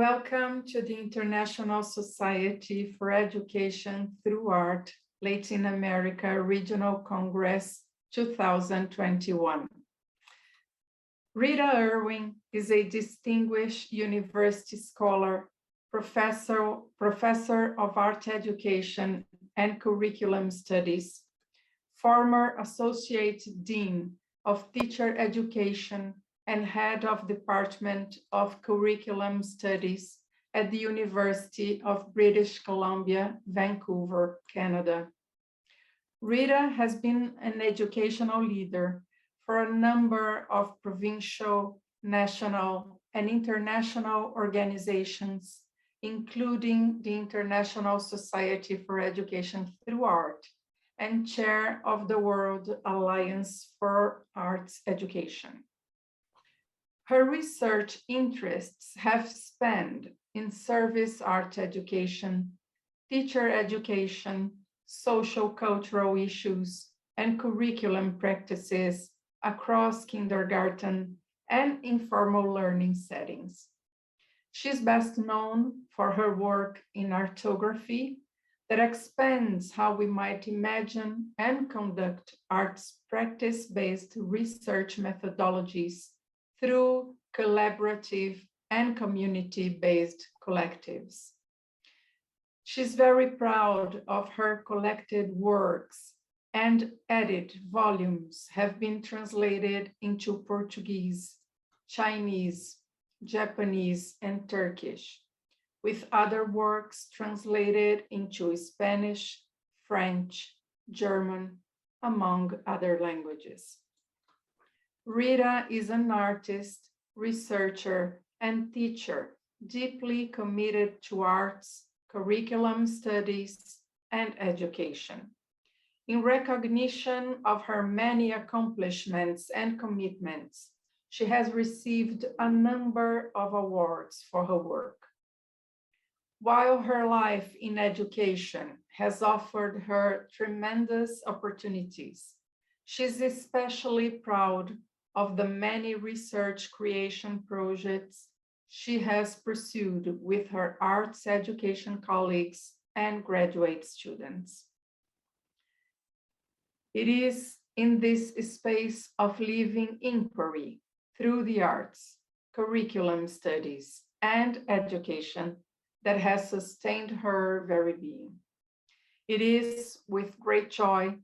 Welcome to the International Society for Education Through Art, Latin America Regional Congress 2021. Rita Irwin is a distinguished university scholar, professor of art education and curriculum studies, former associate dean of teacher education and head of Department of Curriculum Studies at the University of British Columbia, Vancouver, Canada. Rita has been an educational leader for a number of provincial, national, and international organizations, including the International Society for Education Through Art, and chair of the World Alliance for Arts Education. Her research interests have spanned in service art education, teacher education, social cultural issues, and curriculum practices across kindergarten and informal learning settings. She's best known for her work in autography that expands how we might imagine and conduct arts practice-based research methodologies through collaborative and community-based collectives. She's very proud of her collected works, and edit volumes have been translated into Portuguese, Chinese, Japanese, and Turkish, with other works translated into Spanish, French, German, among other languages. Rita is an artist, researcher, and teacher deeply committed to arts, curriculum studies, and education. In recognition of her many accomplishments and commitments, she has received a number of awards for her work. While her life in education has offered her tremendous opportunities, she's especially proud of the many research creation projects she has pursued with her arts education colleagues and graduate students. It is in this space of living inquiry through the arts, curriculum studies, and education that has sustained her very being. It is with great joy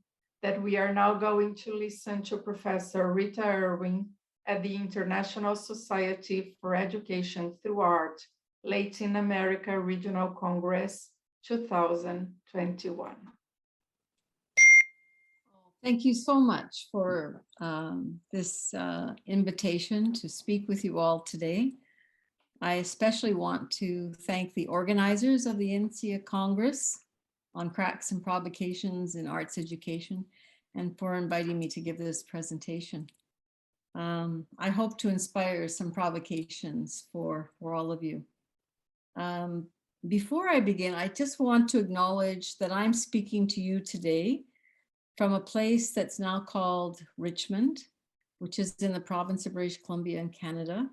that we are now going to listen to Professor Rita Irwin at the International Society for Education Through Art, Latin America Regional Congress 2021. Thank you so much for this invitation to speak with you all today. I especially want to thank the organizers of the InSEA Congress on Cracks and Provocations in Arts Education and for inviting me to give this presentation. I hope to inspire some provocations for all of you. Before I begin, I just want to acknowledge that I'm speaking to you today from a place that's now called Richmond, which is in the province of British Columbia in Canada,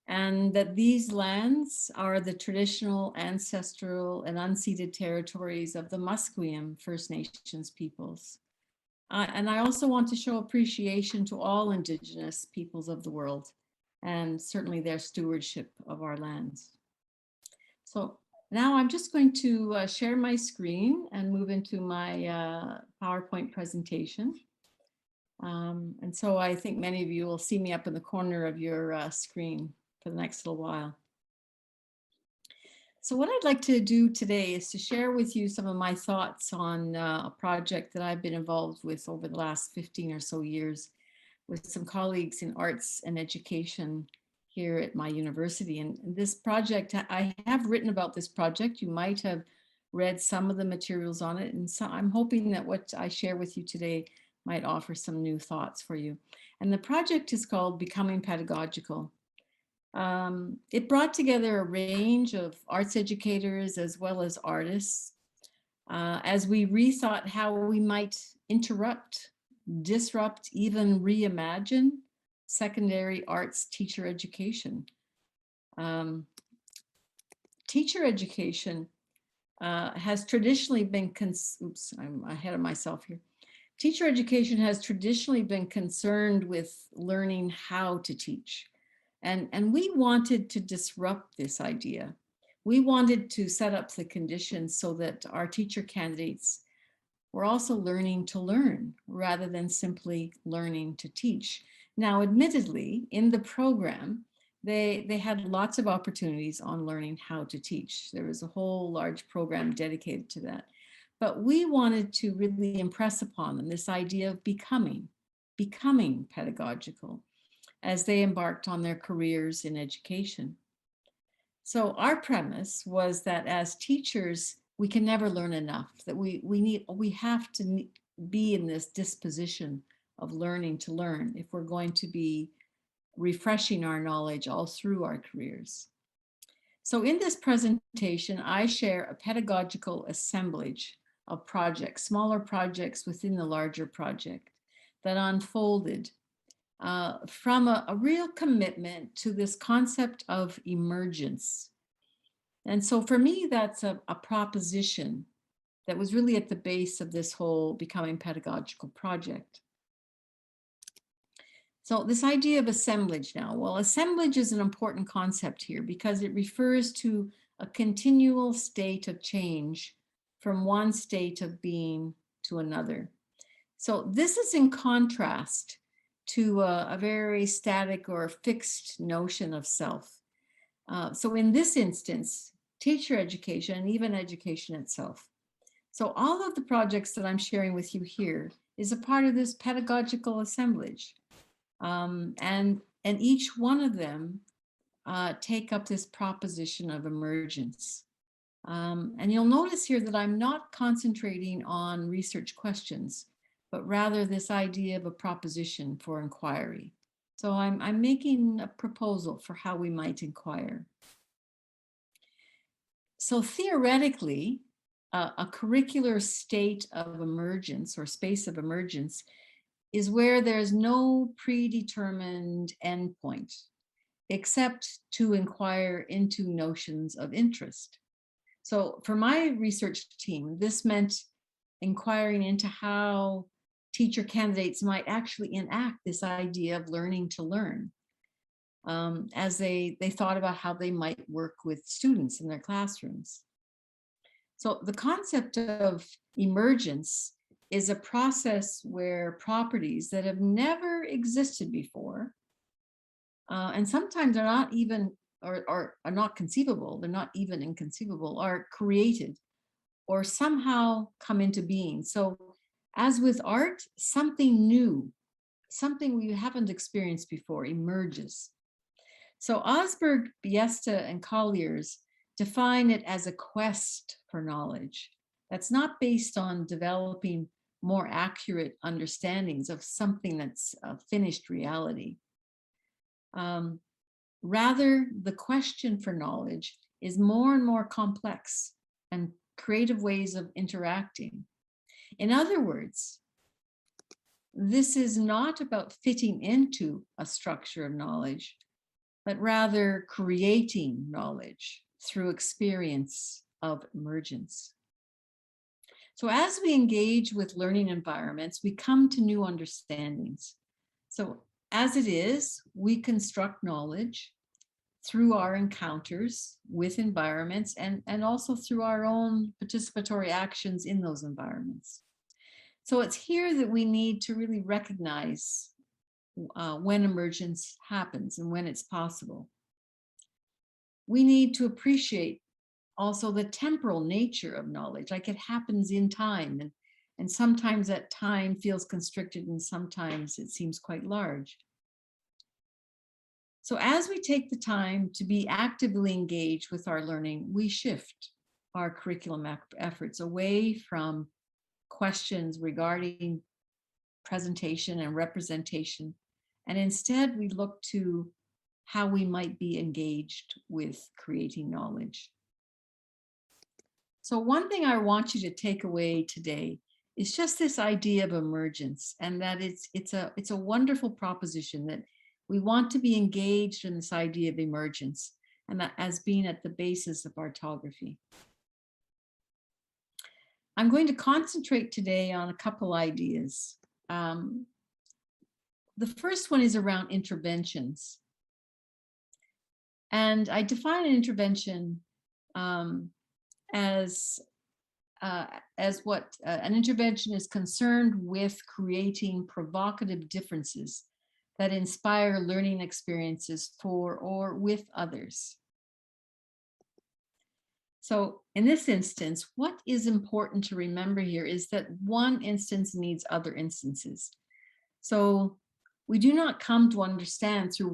and that these lands are the traditional, ancestral, and unceded territories of the Musqueam First Nations peoples. And I also want to show appreciation to all Indigenous peoples of the world, and certainly their stewardship of our lands. So now I'm just going to share my screen and move into my PowerPoint presentation. And so I think many of you will see me up in the corner of your screen for the next little while. So what I'd like to do today is to share with you some of my thoughts on a project that I've been involved with over the last 15 or so years with some colleagues in arts and education here at my university. And this project, I have written about this project. You might have read some of the materials on it. And so I'm hoping that what I share with you today might offer some new thoughts for you. And the project is called Becoming Pedagogical. It brought together a range of arts educators as well as artists as we rethought how we might interrupt, disrupt, even reimagine secondary arts teacher education. teacher education has traditionally been, oops, I'm ahead of myself here. Teacher education has traditionally been concerned with learning how to teach. And we wanted to disrupt this idea. We wanted to set up the conditions so that our teacher candidates were also learning to learn rather than simply learning to teach. Now, admittedly, in the program, they had lots of opportunities on learning how to teach. There was a whole large program dedicated to that. But we wanted to really impress upon them this idea of becoming pedagogical as they embarked on their careers in education. So our premise was that as teachers, we can never learn enough, that we have to be in this disposition of learning to learn if we're going to be refreshing our knowledge all through our careers. So in this presentation, I share a pedagogical assemblage of projects, smaller projects within the larger project that unfolded from a real commitment to this concept of emergence. And so for me, that's a proposition that was really at the base of this whole Becoming Pedagogical project. So this idea of assemblage now, well, assemblage is an important concept here because it refers to a continual state of change from one state of being to another. So this is in contrast to a very static or fixed notion of self. So in this instance, teacher education and even education itself. So all of the projects that I'm sharing with you here is a part of this pedagogical assemblage. And each one of them take up this proposition of emergence. And you'll notice here that I'm not concentrating on research questions, but rather this idea of a proposition for inquiry. So I'm making a proposal for how we might inquire. So theoretically, a curricular state of emergence or space of emergence is where there's no predetermined endpoint, except to inquire into notions of interest. So for my research team, this meant inquiring into how teacher candidates might actually enact this idea of learning to learn as they thought about how they might work with students in their classrooms. So the concept of emergence is a process where properties that have never existed before, and sometimes are not even, or are not conceivable, they're not even inconceivable, are created or somehow come into being. So as with art, something new, something we haven't experienced before emerges. So Osberg, Biesta, and Colliers define it as a quest for knowledge that's not based on developing more accurate understandings of something that's a finished reality. Rather, the question for knowledge is more and more complex and creative ways of interacting. In other words, this is not about fitting into a structure of knowledge, but rather creating knowledge through experience of emergence. So as we engage with learning environments, we come to new understandings. So as it is, we construct knowledge through our encounters with environments and also through our own participatory actions in those environments. So it's here that we need to really recognize when emergence happens and when it's possible. We need to appreciate also the temporal nature of knowledge, like it happens in time, and sometimes that time feels constricted and sometimes it seems quite large. So as we take the time to be actively engaged with our learning, we shift our curriculum efforts away from questions regarding presentation and representation, and instead we look to how we might be engaged with creating knowledge. So one thing I want you to take away today is just this idea of emergence, and that it's a wonderful proposition that we want to be engaged in this idea of emergence and that as being at the basis of autography. I'm going to concentrate today on a couple ideas. The first one is around interventions. And I define an intervention as what an intervention is concerned with creating provocative differences that inspire learning experiences for or with others. So in this instance, what is important to remember here is that one instance needs other instances. So we do not come to understand through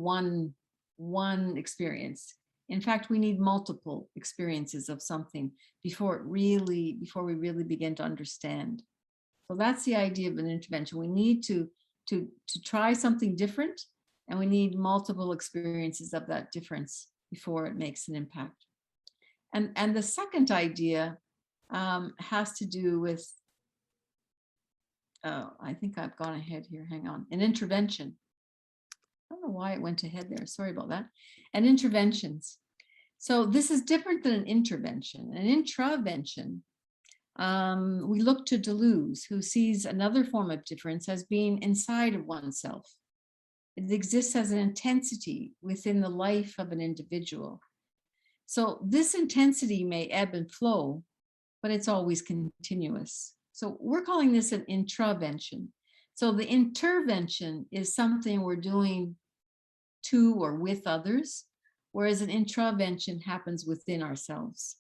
one experience. In fact, we need multiple experiences of something before we really begin to understand. So that's the idea of an intervention. We need to try something different, and we need multiple experiences of that difference before it makes an impact. And the second idea has to do with, I think I've gone ahead here, hang on, an intervention. I don't know why it went ahead there, sorry about that. And interventions. So this is different than an intervention. An intravention, we look to Deleuze, who sees another form of difference as being inside of oneself. It exists as an intensity within the life of an individual. So this intensity may ebb and flow, but it's always continuous. So we're calling this an intravention. So the intervention is something we're doing to or with others, whereas an intravention happens within ourselves.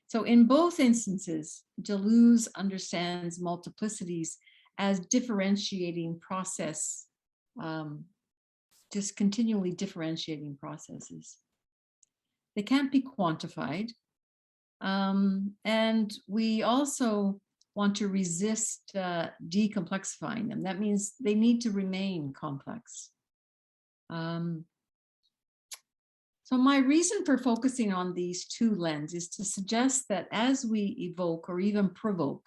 So in both instances, Deleuze understands multiplicities as differentiating process, just continually differentiating processes. They can't be quantified. And we also want to resist decomplexifying them. That means they need to remain complex. So my reason for focusing on these two lenses is to suggest that as we evoke or even provoke,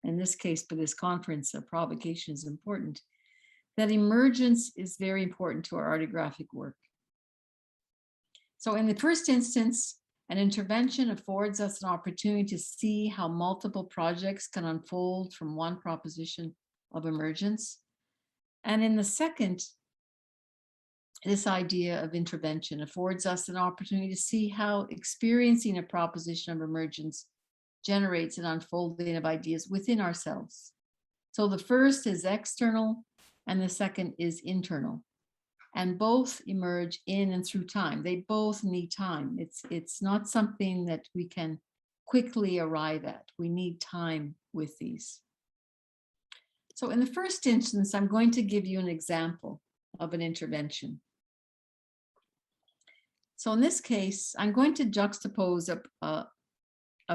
in this case for this conference, a provocation is important, that emergence is very important to our autographic work. So in the first instance, an intervention affords us an opportunity to see how multiple projects can unfold from one proposition of emergence. And in the second, this idea of intervention affords us an opportunity to see how experiencing a proposition of emergence generates an unfolding of ideas within ourselves. So the first is external and the second is internal. And both emerge in and through time. They both need time. It's not something that we can quickly arrive at. We need time with these. So in the first instance, I'm going to give you an example of an intervention. So in this case, I'm going to juxtapose a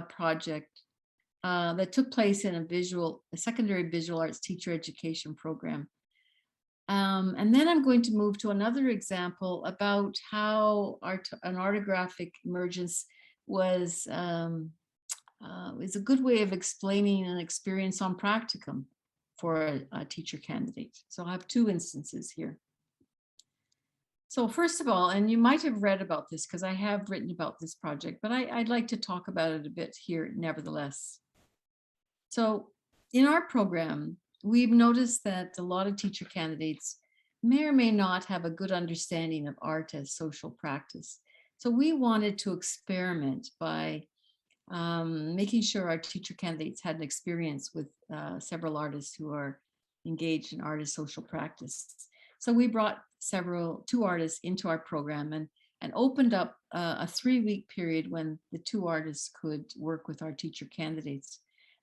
project that took place in a secondary visual arts teacher education program. And then I'm going to move to another example about how an autographic emergence is a good way of explaining an experience on practicum for a teacher candidate. So I have two instances here. So first of all, and you might have read about this because I have written about this project, but I'd like to talk about it a bit here nevertheless. So in our program, we've noticed that a lot of teacher candidates may or may not have a good understanding of art as social practice. So we wanted to experiment by making sure our teacher candidates had an experience with several artists who are engaged in art as social practice. So we brought two artists into our program and opened up a 3-week period when the two artists could work with our teacher candidates.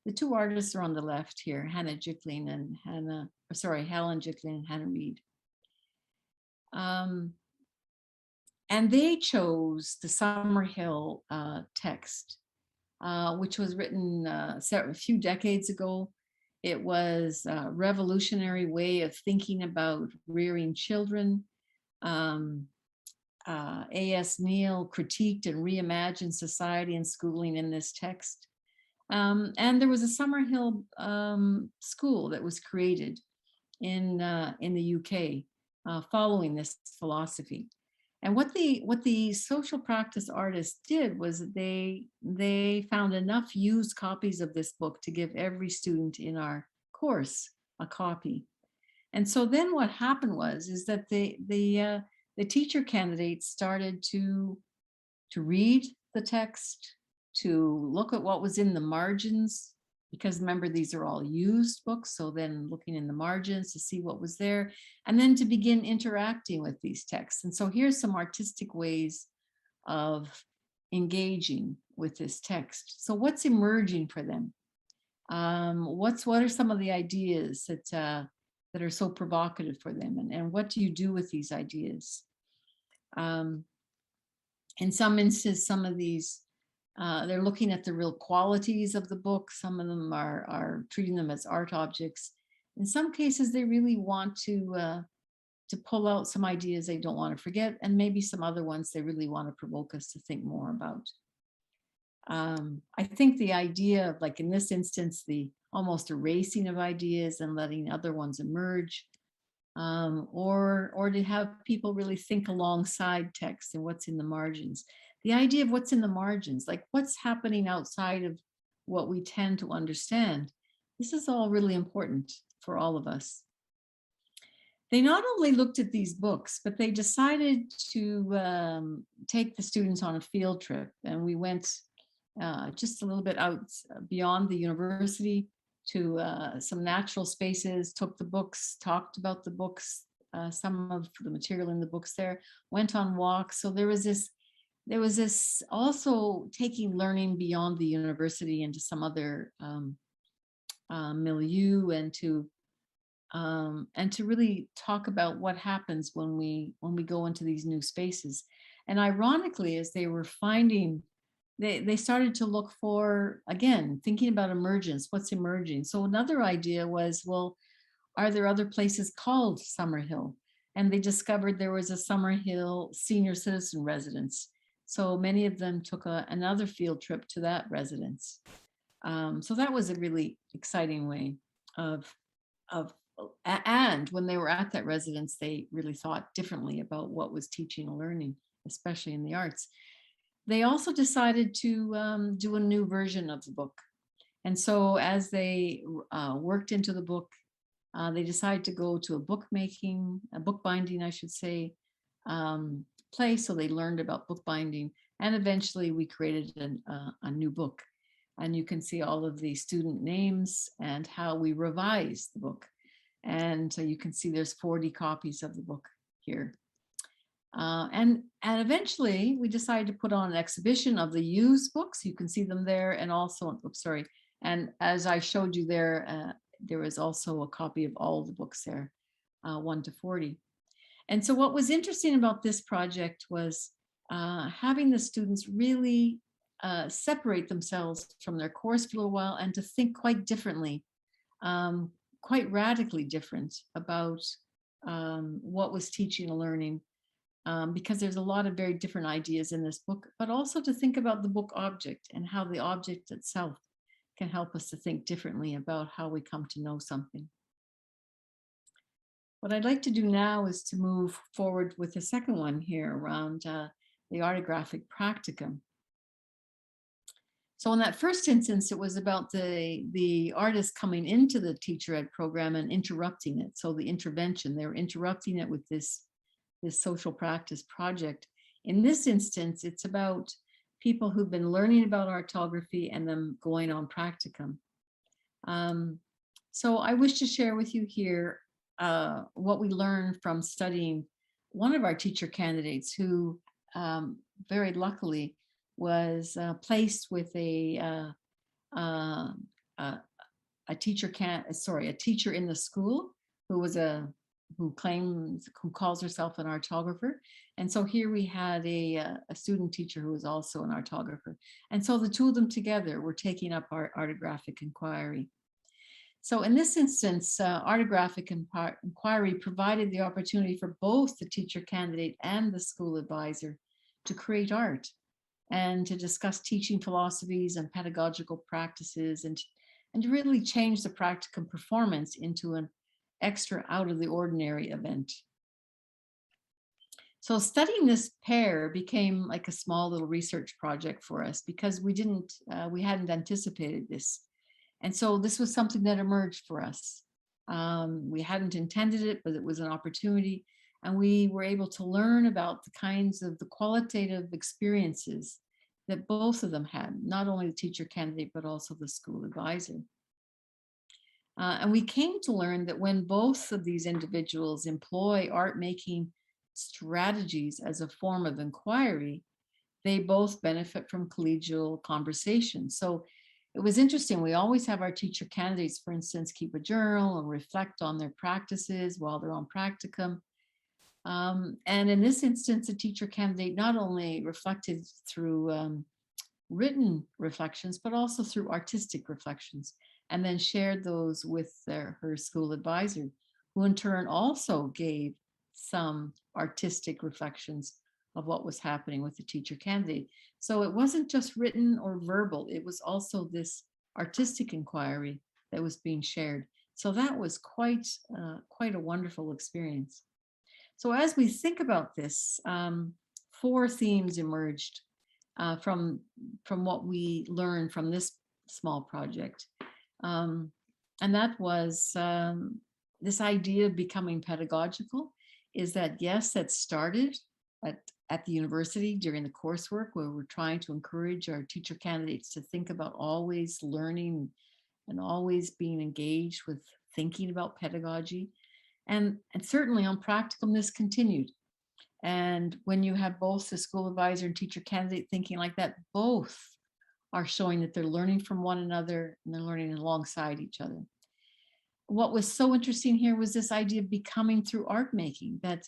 The two artists are on the left here, Helen Jickling and Hannah Reed. And they chose the Summerhill text, which was written a few decades ago. It was a revolutionary way of thinking about rearing children. A.S. Neal critiqued and reimagined society and schooling in this text. And there was a Summerhill school that was created in the UK following this philosophy. And what the social practice artists did was they found enough used copies of this book to give every student in our course a copy. And so then what happened is that the teacher candidates started to read the text, to look at what was in the margins, because remember, these are all used books. So then looking in the margins to see what was there, and then to begin interacting with these texts. And so here's some artistic ways of engaging with this text. So what's emerging for them? What are some of the ideas that are so provocative for them? And what do you do with these ideas? In some instances, some of these, they're looking at the real qualities of the book. Some of them are treating them as art objects. In some cases, they really want to pull out some ideas they don't want to forget, and maybe some other ones they really want to provoke us to think more about. I think the idea of, like in this instance, the almost erasing of ideas and letting other ones emerge, or to have people really think alongside text and what's in the margins. The idea of what's in the margins, like what's happening outside of what we tend to understand. This is all really important for all of us. They not only looked at these books, but they decided to take the students on a field trip. And we went just a little bit out beyond the university to some natural spaces, took the books, talked about the books, some of the material in the books there, went on walks. So there was this also taking learning beyond the university into some other milieu, and to really talk about what happens when we go into these new spaces. And ironically, as they were finding, they started to look for, again, thinking about emergence, what's emerging. So another idea was, well, are there other places called Summerhill? And they discovered there was a Summerhill senior citizen residence. So many of them took another field trip to that residence. So that was a really exciting way and when they were at that residence, they really thought differently about what was teaching and learning, especially in the arts. They also decided to do a new version of the book. And so as they worked into the book, they decided to go to a bookbinding, I should say, place. So they learned about bookbinding, and eventually we created a new book. And you can see all of the student names and how we revised the book. And so you can see there's 40 copies of the book here. And eventually we decided to put on an exhibition of the used books. You can see them there, and also, oops, sorry. And as I showed you there, there was also a copy of all the books there, 1 to 40. And so what was interesting about this project was having the students really separate themselves from their course for a little while, and to think quite differently, quite radically different about what was teaching and learning. Because there's a lot of very different ideas in this book, but also to think about the book object and how the object itself can help us to think differently about how we come to know something. What I'd like to do now is to move forward with the second one here around the Autographic Practicum. So in that first instance, it was about the artists coming into the teacher ed program and interrupting it. So the intervention, they were interrupting it with this social practice project. In this instance, it's about people who've been learning about artography and them going on practicum. So I wish to share with you here what we learned from studying one of our teacher candidates who very luckily was placed with a teacher in the school who calls herself an artographer. And so here we had a student teacher who was also an artographer. And so the two of them together were taking up our artographic inquiry. So in this instance, artographic inquiry provided the opportunity for both the teacher candidate and the school advisor to create art and to discuss teaching philosophies and pedagogical practices, and to really change the practicum performance into an extra out of the ordinary event. So studying this pair became like a small little research project for us because we hadn't anticipated this. And so this was something that emerged for us. We hadn't intended it, but it was an opportunity. And we were able to learn about the qualitative experiences that both of them had, not only the teacher candidate, but also the school advisor. And we came to learn that when both of these individuals employ art making strategies as a form of inquiry, they both benefit from collegial conversation. So it was interesting. We always have our teacher candidates, for instance, keep a journal and reflect on their practices while they're on practicum. And in this instance, the teacher candidate not only reflected through written reflections, but also through artistic reflections, and then shared those with her school advisor, who in turn also gave some artistic reflections of what was happening with the teacher candidate. So it wasn't just written or verbal, it was also this artistic inquiry that was being shared. So that was quite a wonderful experience. So as we think about this, 4 themes emerged from what we learned from this small project. And that was this idea of becoming pedagogical is that, yes, that started at the university during the coursework, where we're trying to encourage our teacher candidates to think about always learning and always being engaged with thinking about pedagogy. And certainly on practicum, this continued. And when you have both the school advisor and teacher candidate thinking like that, both are showing that they're learning from one another and they're learning alongside each other. What was so interesting here was this idea of becoming through art making, that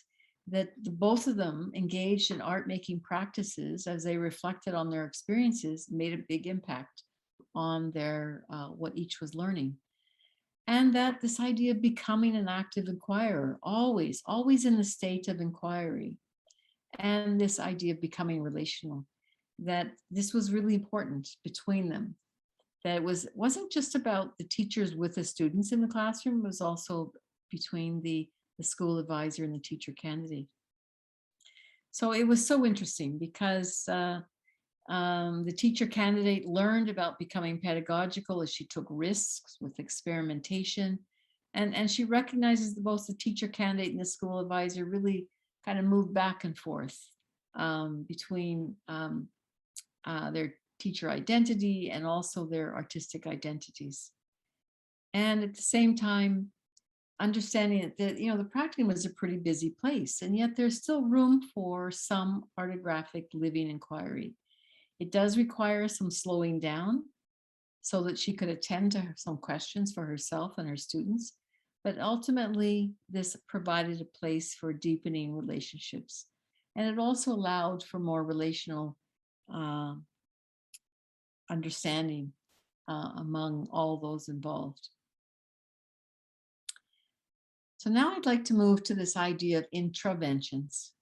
both of them engaged in art making practices as they reflected on their experiences, made a big impact on their what each was learning. And that this idea of becoming an active inquirer, always in the state of inquiry, and this idea of becoming relational, that this was really important between them. That it wasn't just about the teachers with the students in the classroom, it was also between the school advisor and the teacher candidate. So it was so interesting because the teacher candidate learned about becoming pedagogical as she took risks with experimentation. And she recognizes that both the teacher candidate and the school advisor really kind of moved back and forth between their teacher identity and also their artistic identities. And at the same time, understanding that the practicum was a pretty busy place, and yet there's still room for some artographic living inquiry. It does require some slowing down so that she could attend to some questions for herself and her students. But ultimately, this provided a place for deepening relationships. And it also allowed for more relational understanding among all those involved. So now I'd like to move to this idea of intraventions.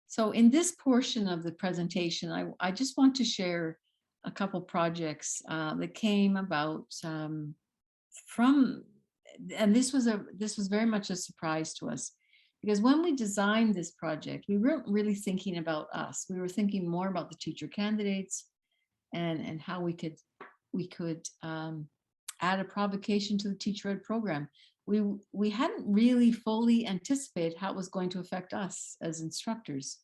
So in this portion of the presentation, I just want to share a couple projects that came about from, and this was very much a surprise to us, because when we designed this project, we weren't really thinking about us. We were thinking more about the teacher candidates and how we could add a provocation to the teacher ed program. We hadn't really fully anticipated how it was going to affect us as instructors.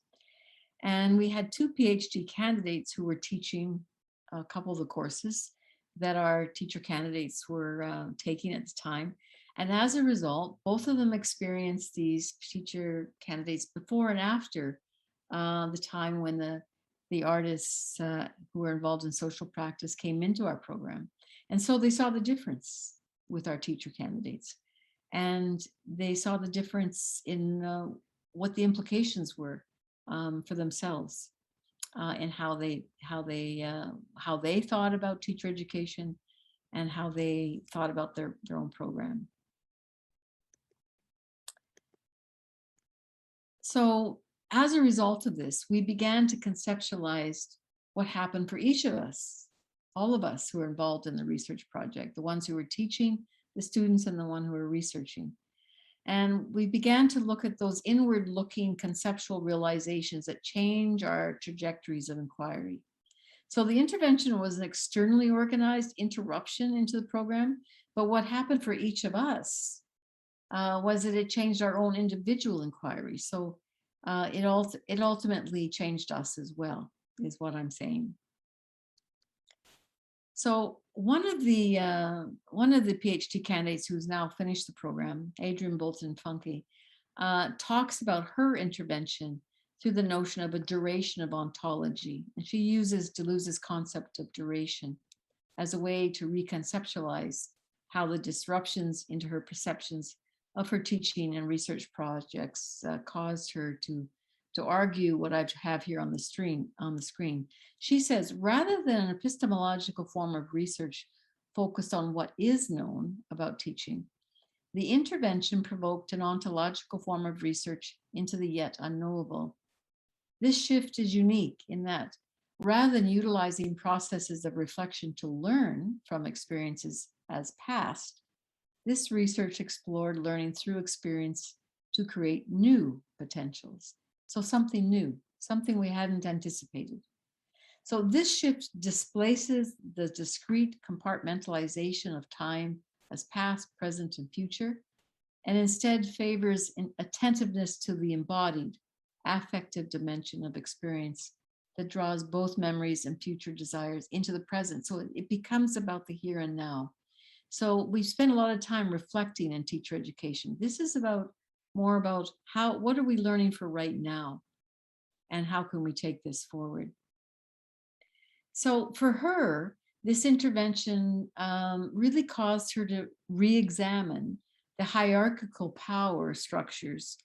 And we had 2 PhD candidates who were teaching a couple of the courses that our teacher candidates were taking at the time. And as a result, both of them experienced these teacher candidates before and after the time when the artists who were involved in social practice came into our program. And so they saw the difference with our teacher candidates. And they saw the difference in what the implications were for themselves and how they thought about teacher education and how they thought about their own program. So as a result of this, we began to conceptualize what happened for each of us, all of us who were involved in the research project, the ones who were teaching the students and the one who were researching. And we began to look at those inward looking conceptual realizations that change our trajectories of inquiry. So the intervention was an externally organized interruption into the program, but what happened for each of us was that it changed our own individual inquiry. So it ultimately changed us as well, is what I'm saying. So one of the PhD candidates who's now finished the program, Adrienne Bolton-Funke, talks about her intervention through the notion of a duration of ontology. And she uses Deleuze's concept of duration as a way to reconceptualize how the disruptions into her perceptions of her teaching and research projects caused her to argue what I have here on the screen. She says, rather than an epistemological form of research focused on what is known about teaching, the intervention provoked an ontological form of research into the yet unknowable. This shift is unique in that rather than utilizing processes of reflection to learn from experiences as past, this research explored learning through experience to create new potentials. So something new, something we hadn't anticipated. So this shift displaces the discrete compartmentalization of time as past, present, and future, and instead favors an attentiveness to the embodied, affective dimension of experience that draws both memories and future desires into the present. So it becomes about the here and now. So we spend a lot of time reflecting in teacher education. This is more about what are we learning for right now? And how can we take this forward? So for her, this intervention really caused her to re-examine the hierarchical power structures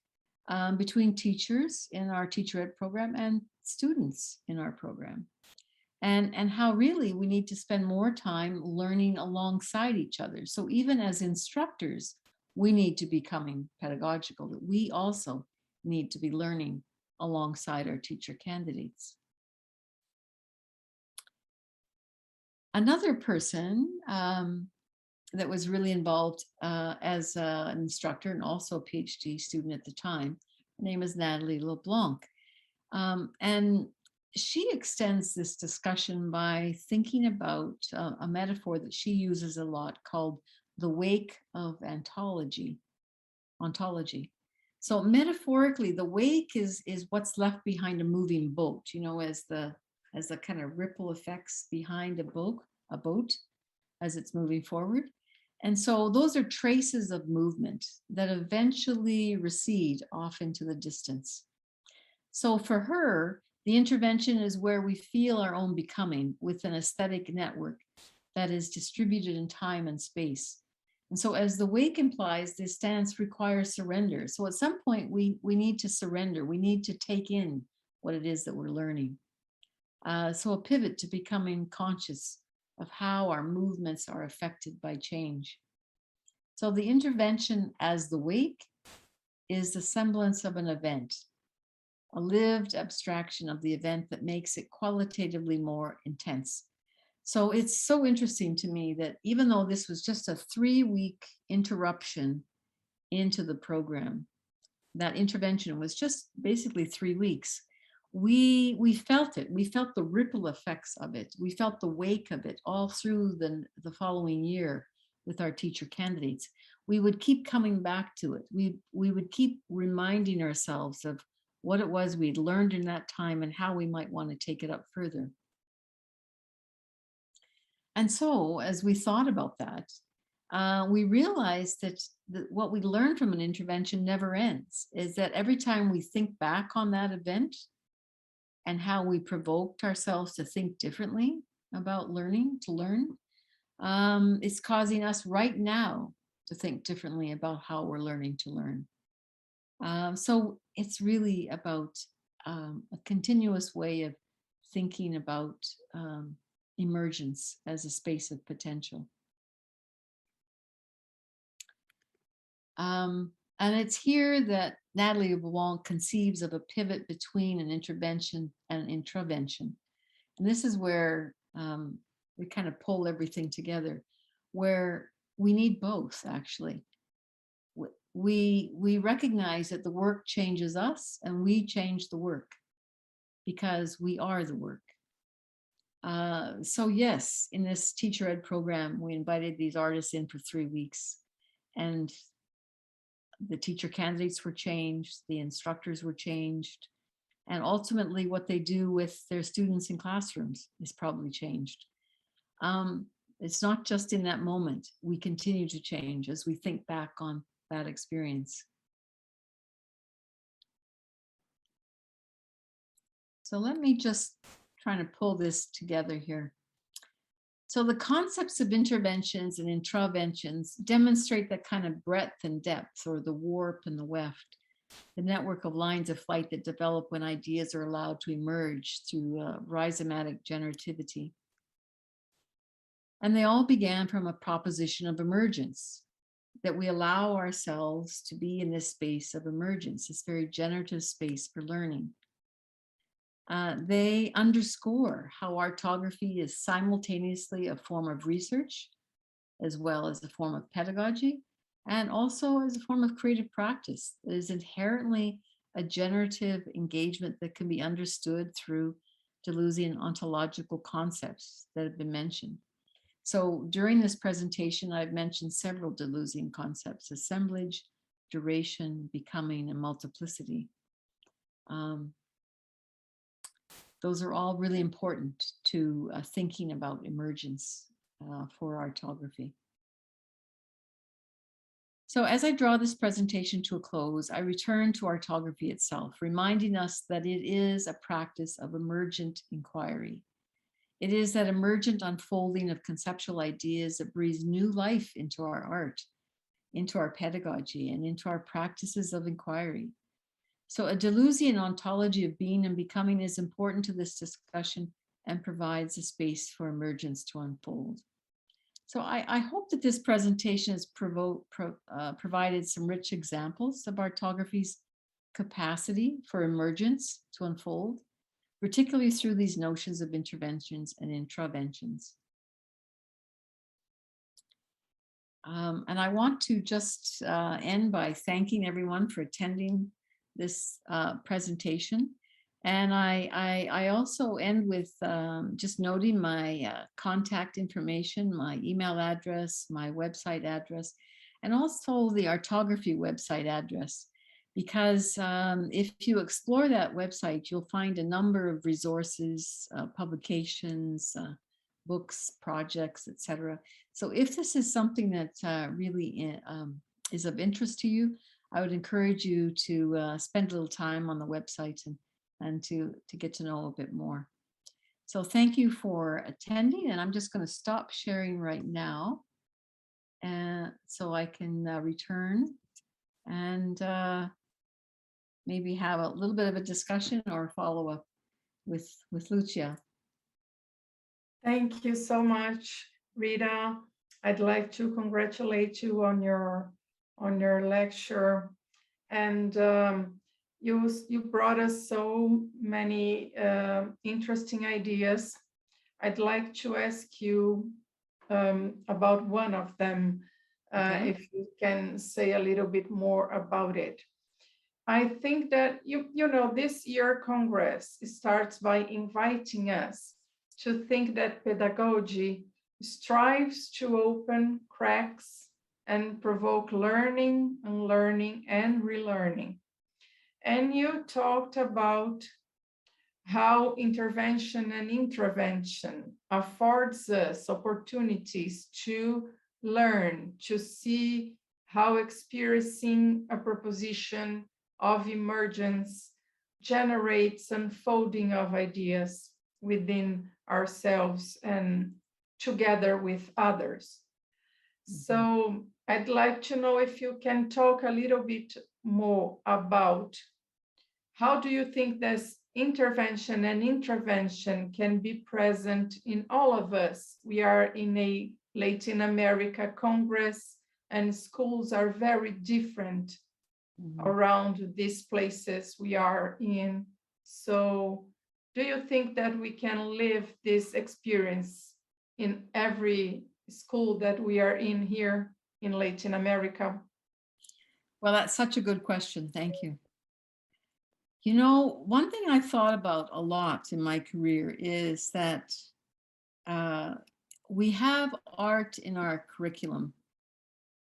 between teachers in our teacher ed program and students in our program. And how really we need to spend more time learning alongside each other. So even as instructors, we need to be becoming pedagogical, that we also need to be learning alongside our teacher candidates. Another person that was really involved as an instructor and also a PhD student at the time, her name is Natalie LeBlanc. And she extends this discussion by thinking about a metaphor that she uses a lot called the wake of ontology. So metaphorically, the wake is what's left behind a moving boat, you know, as the kind of ripple effects behind a boat as it's moving forward. And so those are traces of movement that eventually recede off into the distance. So for her, the intervention is where we feel our own becoming with an aesthetic network that is distributed in time and space. And so as the wake implies, this stance requires surrender. So at some point we need to surrender. We need to take in what it is that we're learning. So a pivot to becoming conscious of how our movements are affected by change. So the intervention as the wake is the semblance of an event, a lived abstraction of the event that makes it qualitatively more intense. So it's so interesting to me that even though this was just a 3-week interruption into the program, that intervention was just basically 3 weeks, we felt it. We felt the ripple effects of it. We felt the wake of it all through the following year with our teacher candidates. We would keep coming back to it. We would keep reminding ourselves of what it was we'd learned in that time and how we might want to take it up further. And so as we thought about that, we realized that what we learn from an intervention never ends, is that every time we think back on that event and how we provoked ourselves to think differently about learning, to learn, it's causing us right now to think differently about how we're learning to learn. So it's really about a continuous way of thinking about emergence as a space of potential. And it's here that Natalie LeBlanc conceives of a pivot between an intervention and an intravention. And this is where we kind of pull everything together, where we need both, actually. we recognize that the work changes us and we change the work because we are the work. So yes, in this teacher ed program, we invited these artists in for 3 weeks, and the teacher candidates were changed, the instructors were changed, and ultimately what they do with their students in classrooms is probably changed. It's not just in that moment. We continue to change as we think back on that experience. So let me just try to pull this together here. So the concepts of interventions and intraventions demonstrate that kind of breadth and depth, or the warp and the weft, the network of lines of flight that develop when ideas are allowed to emerge through rhizomatic generativity. And they all began from a proposition of emergence, that we allow ourselves to be in this space of emergence, this very generative space for learning. They underscore how orthography is simultaneously a form of research, as well as a form of pedagogy, and also as a form of creative practice. It is inherently a generative engagement that can be understood through Deleuzian ontological concepts that have been mentioned. So during this presentation, I've mentioned several Deleuzian concepts: assemblage, duration, becoming, and multiplicity. Those are all really important to thinking about emergence for orthography. So as I draw this presentation to a close, I return to orthography itself, reminding us that it is a practice of emergent inquiry. It is that emergent unfolding of conceptual ideas that breathes new life into our art, into our pedagogy, and into our practices of inquiry. So a Deleuzian ontology of being and becoming is important to this discussion and provides a space for emergence to unfold. So I hope that this presentation has provided some rich examples of orthography's capacity for emergence to unfold, particularly through these notions of interventions and intraventions. And I want to just end by thanking everyone for attending this presentation. And I also end with just noting my contact information, my email address, my website address, and also the orthography website address. Because if you explore that website, you'll find a number of resources, publications, books, projects, etc. So if this is something that really is of interest to you, I would encourage you to spend a little time on the website and to get to know a bit more. So thank you for attending, and I'm just going to stop sharing right now, and so I can return and maybe have a little bit of a discussion or follow up with Lucia. Thank you so much, Rita. I'd like to congratulate you on your lecture, and you brought us so many interesting ideas. I'd like to ask you about one of them, Okay. if you can say a little bit more about it. I think that, you know, this year Congress starts by inviting us to think that pedagogy strives to open cracks and provoke learning, unlearning, and relearning. And you talked about how intervention and intravention affords us opportunities to learn, to see how experiencing a proposition of emergence generates unfolding of ideas within ourselves and together with others. So I'd like to know if you can talk a little bit more about how do you think this intervention and intravention can be present in all of us? We are in a Latin America Congress, and schools are very different around these places we are in. So do you think that we can live this experience in every school that we are in here in Latin America? Well, that's such a good question. Thank you. You know, one thing I've thought about a lot in my career is that we have art in our curriculum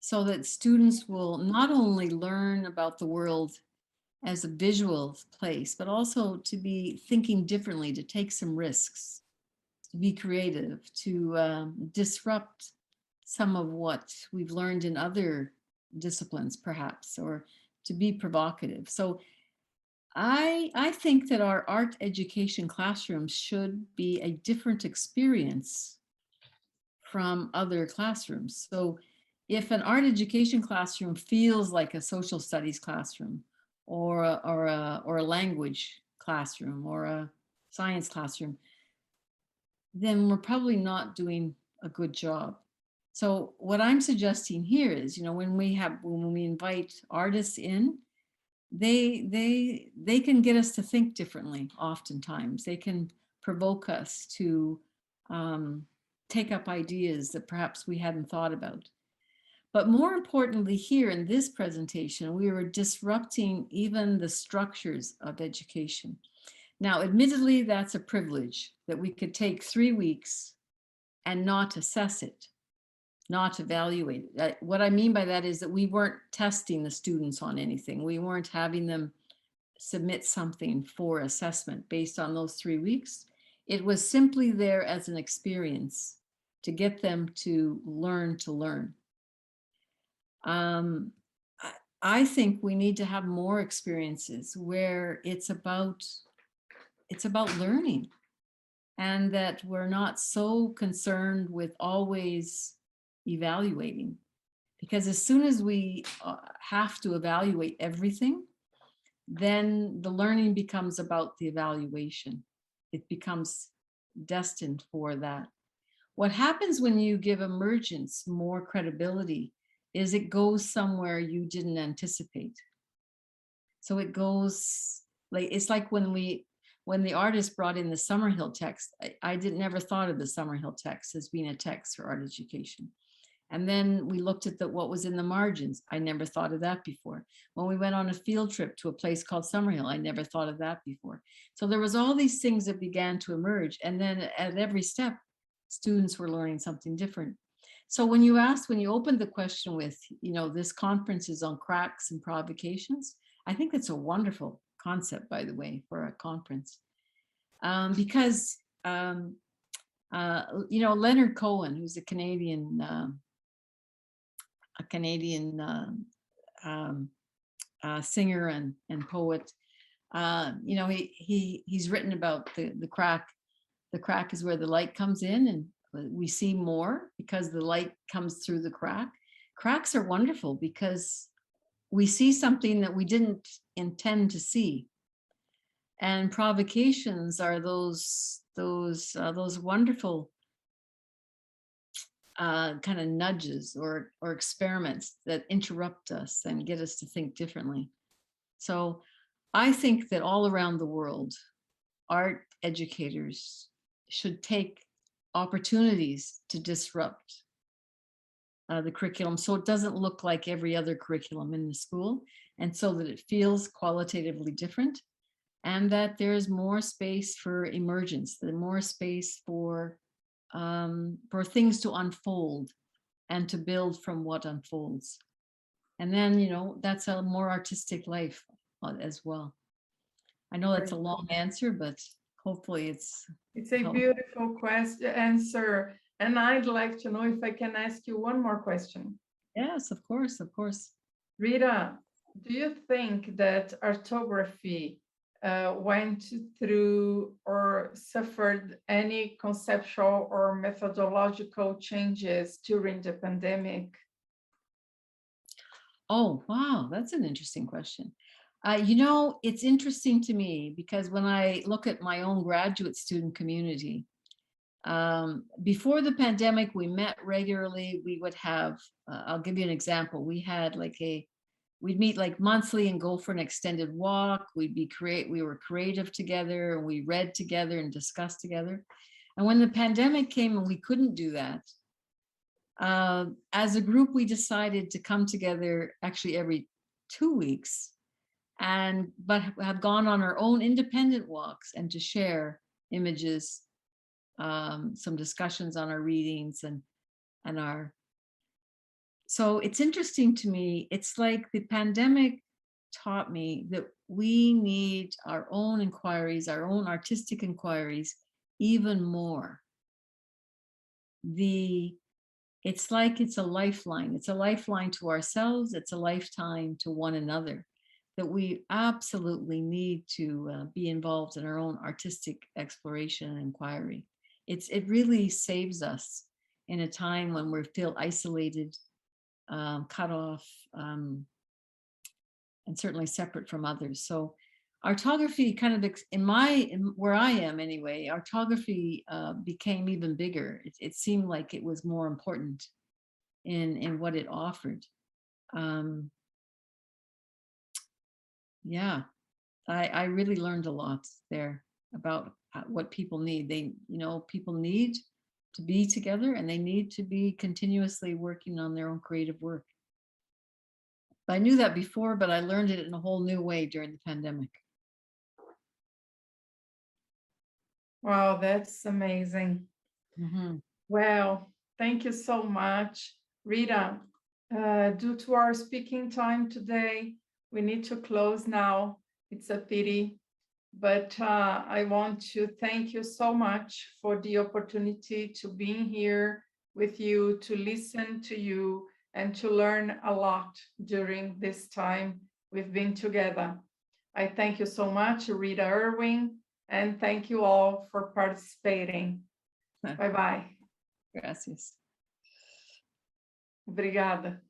so that students will not only learn about the world as a visual place, but also to be thinking differently, to take some risks, to be creative, to disrupt some of what we've learned in other disciplines, perhaps, or to be provocative. So I think that our art education classrooms should be a different experience from other classrooms. So if an art education classroom feels like a social studies classroom or a language classroom or a science classroom, then we're probably not doing a good job. So what I'm suggesting here is, when we invite artists in, they can get us to think differently. Oftentimes they can provoke us to take up ideas that perhaps we hadn't thought about. But more importantly, here in this presentation, we were disrupting even the structures of education. Now, admittedly, that's a privilege that we could take 3 weeks and not assess it, not evaluate it. What I mean by that is that we weren't testing the students on anything. We weren't having them submit something for assessment based on those 3 weeks. It was simply there as an experience to get them to learn to learn. I think we need to have more experiences where it's about learning, and that we're not so concerned with always evaluating, because as soon as we have to evaluate everything, then the learning becomes about the evaluation. It becomes destined for that. What happens when you give emergence more credibility is it goes somewhere you didn't anticipate. So it goes like, it's like when the artist brought in the Summerhill text, I never thought of the Summerhill text as being a text for art education. And then we looked at what was in the margins. I never thought of that before. When we went on a field trip to a place called Summerhill, I never thought of that before. So there was all these things that began to emerge. And then at every step, students were learning something different. So when you opened the question with, this conference is on cracks and provocations, I think that's a wonderful concept, by the way, for a conference. Because, Leonard Cohen, who's a Canadian singer and poet, he's written about the crack. The crack is where the light comes in, and we see more because the light comes through the crack. Cracks are wonderful because we see something that we didn't intend to see. And provocations are those wonderful kind of nudges or experiments that interrupt us and get us to think differently. So I think that all around the world, art educators should take opportunities to disrupt the curriculum so it doesn't look like every other curriculum in the school, and so that it feels qualitatively different, and that there's more space for emergence, there's more space for things to unfold and to build from what unfolds. And then, that's a more artistic life as well. I know that's a long answer, but hopefully it's a beautiful answer. And I'd like to know if I can ask you one more question. Yes, of course. Rita, do you think that orthography went through or suffered any conceptual or methodological changes during the pandemic? Oh, wow, that's an interesting question. It's interesting to me because when I look at my own graduate student community, before the pandemic, we met regularly. We would have, I'll give you an example. We had we'd meet like monthly and go for an extended walk. We were creative together, and we read together and discussed together. And when the pandemic came and we couldn't do that, as a group, we decided to come together actually every 2 weeks, but have gone on our own independent walks and to share images, some discussions on our readings and so it's interesting to me. It's like the pandemic taught me that we need our own inquiries, our own artistic inquiries, even more. It's like it's a lifeline. It's a lifeline to ourselves. It's a lifetime to one another, that we absolutely need to be involved in our own artistic exploration and inquiry. It really saves us in a time when we feel isolated, cut off, and certainly separate from others. So artography kind of, where I am anyway, artography became even bigger. It seemed like it was more important in what it offered. Yeah, I really learned a lot there about what people need. People need to be together, and they need to be continuously working on their own creative work. I knew that before, but I learned it in a whole new way during the pandemic. Wow, that's amazing. Mm-hmm. Well, thank you so much, Rita. Due to our speaking time today, we need to close now. It's a pity, but I want to thank you so much for the opportunity to be here with you, to listen to you, and to learn a lot during this time we've been together. I thank you so much, Rita Irwin, and thank you all for participating. Bye-bye. Gracias. Obrigada.